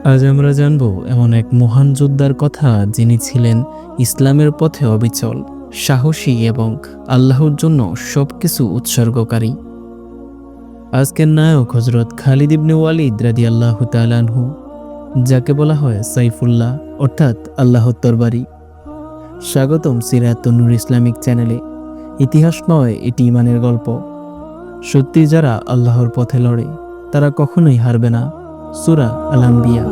আজ আমরা জানব এমন এক মহান যোদ্ধার কথা, যিনি ছিলেন ইসলামের পথে অবিচল, সাহসী এবং আল্লাহর জন্য সবকিছু উৎসর্গকারী। আজকের নায়ক হযরত খালিদ ইবনে ওয়ালিদ রাদিয়াল্লাহু তাআলা আনহু, যাকে বলা হয় সাইফুল্লাহ অর্থাৎ আল্লাহর তরবারি। স্বাগতম সিরাতুন নূর ইসলামিক চ্যানেলে। ইতিহাস নয়, এটি ঈমানের গল্প। সত্যি যারা আল্লাহর পথে লড়ে তারা কখনোই হারবে না। সূরা আল-আম্বিয়া।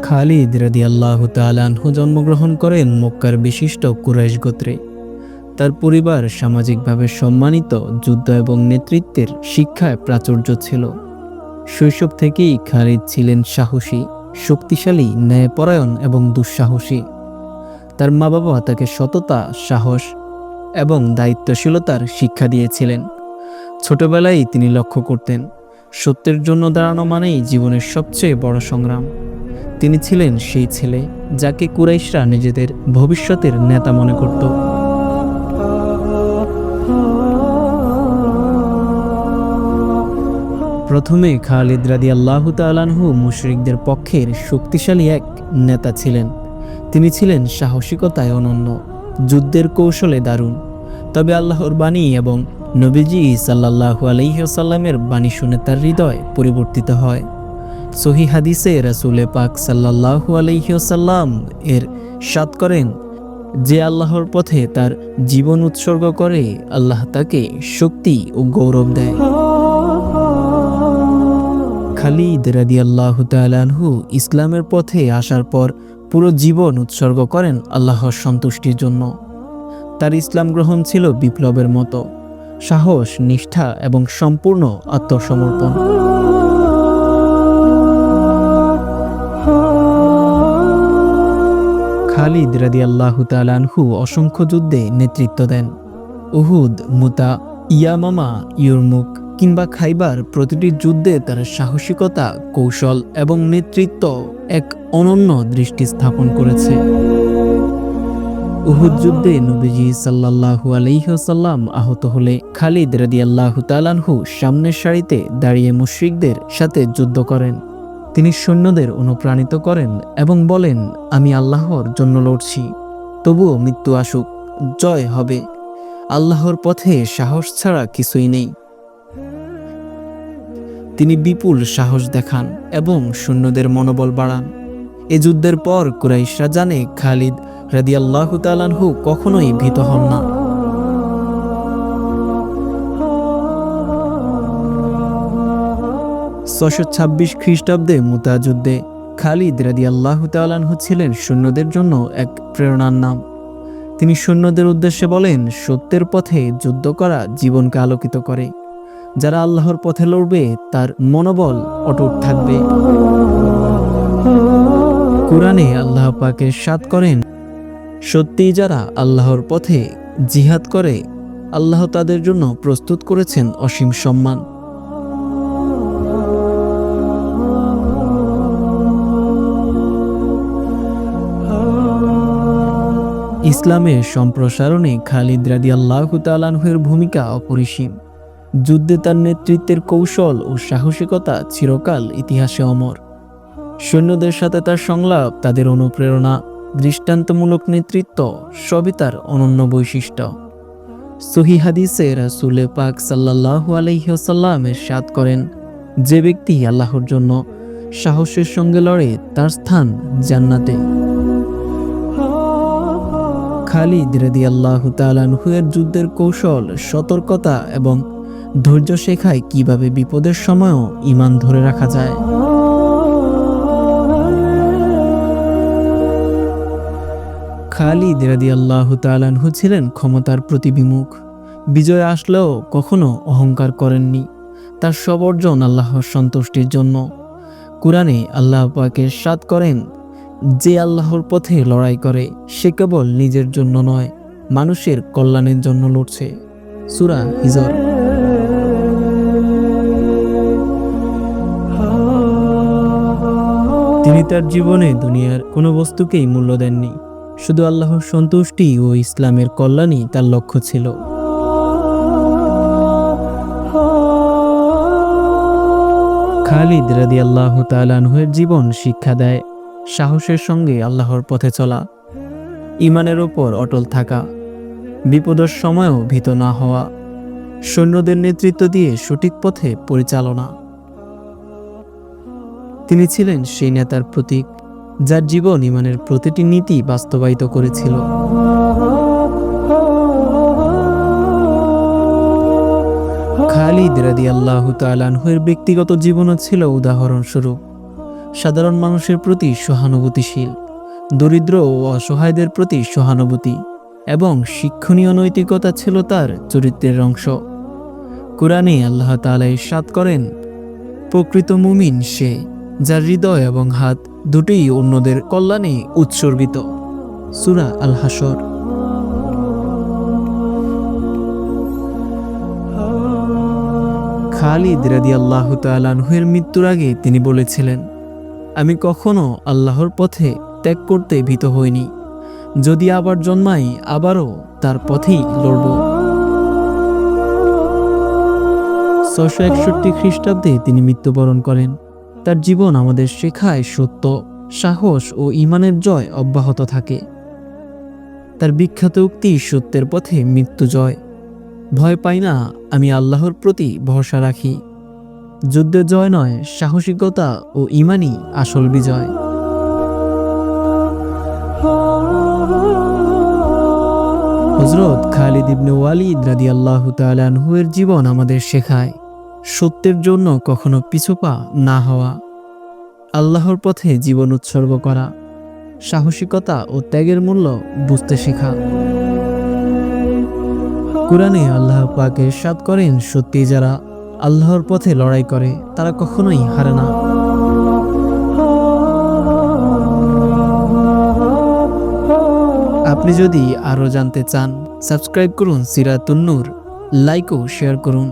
খালিদ রাদিয়াল্লাহু তাআলা আনহু জন্মগ্রহণ করেন মক্কার বিশিষ্ট কুরাইশ গোত্রে। তার পরিবার সামাজিকভাবে সম্মানিত, যুদ্ধ এবং নেতৃত্বের শিক্ষায় প্রাচুর্য ছিল। শৈশব থেকেই খালিদ ছিলেন সাহসী, শক্তিশালী, ন্যায়পরায়ণ এবং দুঃসাহসী। তার মা বাবা তাকে সততা, সাহস এবং দায়িত্বশীলতার শিক্ষা দিয়েছিলেন। ছোটবেলায় তিনি লক্ষ্য করতেন, সত্যের জন্য দাঁড়ানো মানেই জীবনের সবচেয়ে বড় সংগ্রাম। তিনি ছিলেন সেই ছেলে যাকে কুরাইশরা নিজেদের ভবিষ্যতের নেতা মনে করত। প্রথমে খালিদ রাদিয়াল্লাহু তাআলা আনহু মুশরিকদের পক্ষের শক্তিশালী এক নেতা ছিলেন। তিনি ছিলেন সাহসিকতায় অনন্য, যুদ্ধের কৌশলে দারুণ। তবে আল্লাহর বাণী এবং নবীজি সাল্লাল্লাহু আলাইহি ওয়াসাল্লামের বাণী শুনে তার হৃদয় পরিবর্তিত হয়। সহিহ হাদিসে রাসূল পাক সাল্লাল্লাহু আলাইহি ওয়াসাল্লাম এর ইরশাদ করেন, যে আল্লাহর পথে তার জীবন উৎসর্গ করে, আল্লাহ তাকে শক্তি ও গৌরব দেয়। খালিদ রাদিয়াল্লাহু তাআলা আনহু ইসলামের পথে আসার পর পুরো জীবন উৎসর্গ করেন আল্লাহর সন্তুষ্টির জন্য। তার ইসলাম গ্রহণ ছিল বিপ্লবের মতো, সাহস, নিষ্ঠা এবং সম্পূর্ণ আত্মসমর্পণ। খালিদ রাদিয়াল্লাহু তাআলা আনহু অসংখ্য যুদ্ধে নেতৃত্ব দেন। উহুদ, মুতা, ইয়ামামা, ইয়ারমুক কিংবা খাইবার, প্রতিটি যুদ্ধে তার সাহসিকতা, কৌশল এবং নেতৃত্ব এক অনন্য দৃষ্টি স্থাপন করেছে। উহুদ যুদ্ধে নবীজি সাল্লাল্লাহু আলাইহি ওয়াসাল্লাম আহত হলে খালিদ রাদিয়াল্লাহু তাআলা আনহু সামনের সারিতে দাঁড়িয়ে মুশরিকদের সাথে যুদ্ধ করেন। তিনি সৈন্যদের অনুপ্রাণিত করেন এবং বলেন, আমি আল্লাহর জন্য লড়ছি, তবুও মৃত্যু আসুক, জয় হবে। আল্লাহর পথে সাহস ছাড়া কিছুই নেই। তিনি বিপুল সাহস দেখান এবং সৈন্যদের মনোবল বাড়ান। এ যুদ্ধের পর কুরাইশরা জানে খালিদ রাদিয়াল্লাহু তাআলা আনহু কখনোই ভীত হন না। (626 খ্রিস্টাব্দে মুতা যুদ্ধে খালিদ রাদিয়াল্লাহু তাআলা আনহু ছিলেন সৈন্যদের জন্য এক প্রেরণার নাম। তিনি সৈন্যদের উদ্দেশ্যে বলেন, সত্যের পথে যুদ্ধ করা জীবনকে আলোকিত করে। যারা আল্লাহর পথে লড়বে তার মনোবল অটুট থাকবে। কুরআনে আল্লাহ পাক ইরশাদ করেন, সত্যিই যারা আল্লাহর পথে জিহাদ করে, আল্লাহ তাদের জন্য প্রস্তুত করেছেন অসীম সম্মান। ইসলামের সম্প্রসারণে খালিদ রাদিয়াল্লাহু তাআলা আনহুর ভূমিকা অপরিসীম। যুদ্ধে তার নেতৃত্বের কৌশল ও সাহসিকতা চিরকাল ইতিহাসে অমর। সৈন্যদের সাথে তার সংলাপ, তাদের অনুপ্রেরণা, দৃষ্টান্তমূলক নেতৃত্ব সবই তার অনন্য বৈশিষ্ট্য। সহিহ হাদিসে রাসূল পাক সাল্লাল্লাহু আলাইহি ওয়াসাল্লাম ইরশাদ করেন, যে ব্যক্তি আল্লাহর জন্য সাহসের সঙ্গে লড়ে তার স্থান জান্নাতে। খালিদ রাদিয়াল্লাহু তাআলা আনহু এর যুদ্ধের কৌশল, সতর্কতা এবং ধৈর্য শেখায় কিভাবে বিপদের সময়ও ঈমান ধরে রাখা যায়। খালিদ রাদিয়াল্লাহু তাআলা আনহু ছিলেন ক্ষমতার প্রতিবিমুখ। বিজয় আসলেও কখনো অহংকার করেননি। তার সব অর্জন আল্লাহর সন্তুষ্টির জন্য। কুরআনে আল্লাহ পাক ইরশাদ করেন, যে আল্লাহর পথে লড়াই করে সে কেবল নিজের জন্য নয়, মানুষের কল্যাণের জন্য লড়ছে। সূরা হিজর। তিনি তার জীবনে দুনিয়ার কোনো বস্তুকেই মূল্য দেননি। শুধু আল্লাহর সন্তুষ্টি ও ইসলামের কল্যাণই তার লক্ষ্য ছিল। খালিদ রাদিয়াল্লাহু তাআলা আনহুর জীবন শিক্ষা দেয় সাহসের সঙ্গে আল্লাহর পথে চলা, ঈমানের উপর অটল থাকা, বিপদের সময়ও ভীত না হওয়া, সৈন্যদের নেতৃত্ব দিয়ে সঠিক পথে পরিচালনা। তিনি ছিলেন সেই নেতার প্রতীক যার জীবন ঈমানের প্রতিটি নীতি বাস্তবায়িত করেছিল। খালিদ রাদিয়াল্লাহু তাআলা আনহুর ব্যক্তিগত জীবনও ছিল উদাহরণস্বরূপ। সাধারণ মানুষের প্রতি সহানুভূতিশীল, দরিদ্র ও অসহায়দের প্রতি সহানুভূতি এবং শিক্ষণীয় নৈতিকতা ছিল তার চরিত্রের অংশ। কুরআনে আল্লাহ তাআলা ইরশাদ করেন, প্রকৃত মুমিন সে যার হৃদয় এবং হাত দুটোই অন্যদের কল্যাণে উৎসর্গিত। সূরা আল হাসর। খালিদ রাদিয়াল্লাহু তাআলা আনহুর মৃত্যুর আগে তিনি বলেছিলেন, আমি কখনো আল্লাহর পথে ত্যাগ করতে ভীত হইনি। যদি আবার জন্মাই, আবারও তার পথেই লড়ব। 661 খ্রিস্টাব্দে তিনি মৃত্যুবরণ করেন। তার জীবন আমাদের শেখায় সত্য, সাহস ও ঈমানের জয় অব্যাহত থাকে। তার বিখ্যাত উক্তি, সত্যের পথে মৃত্যু জয়। ভয় পাই না, আমি আল্লাহর প্রতি ভরসা রাখি। যুদ্ধে জয় নয়, সাহসিকতা ও ঈমানই আসল বিজয়। হযরত খালিদ ইবনে ওয়ালিদ রাদিয়াল্লাহু তাআলা আনহুর জীবন আমাদের শেখায় সত্যের জন্য কখনো পিছুপা না হওয়া, আল্লাহর পথে জীবন উৎসর্গ করা, সাহসিকতা ও ত্যাগের মূল্য বুঝতে শেখা। কুরআনে আল্লাহ পাক ইরশাদ করেন, সত্যি যারা আল্লাহর পথে লড়াই করে তারা কখনোই হারে না। আপনি যদি আরো জানতে চান, সাবস্ক্রাইব করুন সিরাতুন নূর, লাইক ও শেয়ার করুন,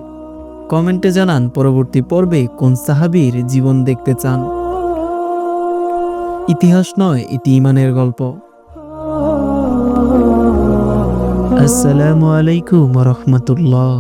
কমেন্টে জানান পরবর্তী পর্বে কোন সাহাবীর জীবন দেখতে চান। ইতিহাস নয়, এটি ঈমানের গল্প। আসসালামু আলাইকুম ওয়া রাহমাতুল্লাহ।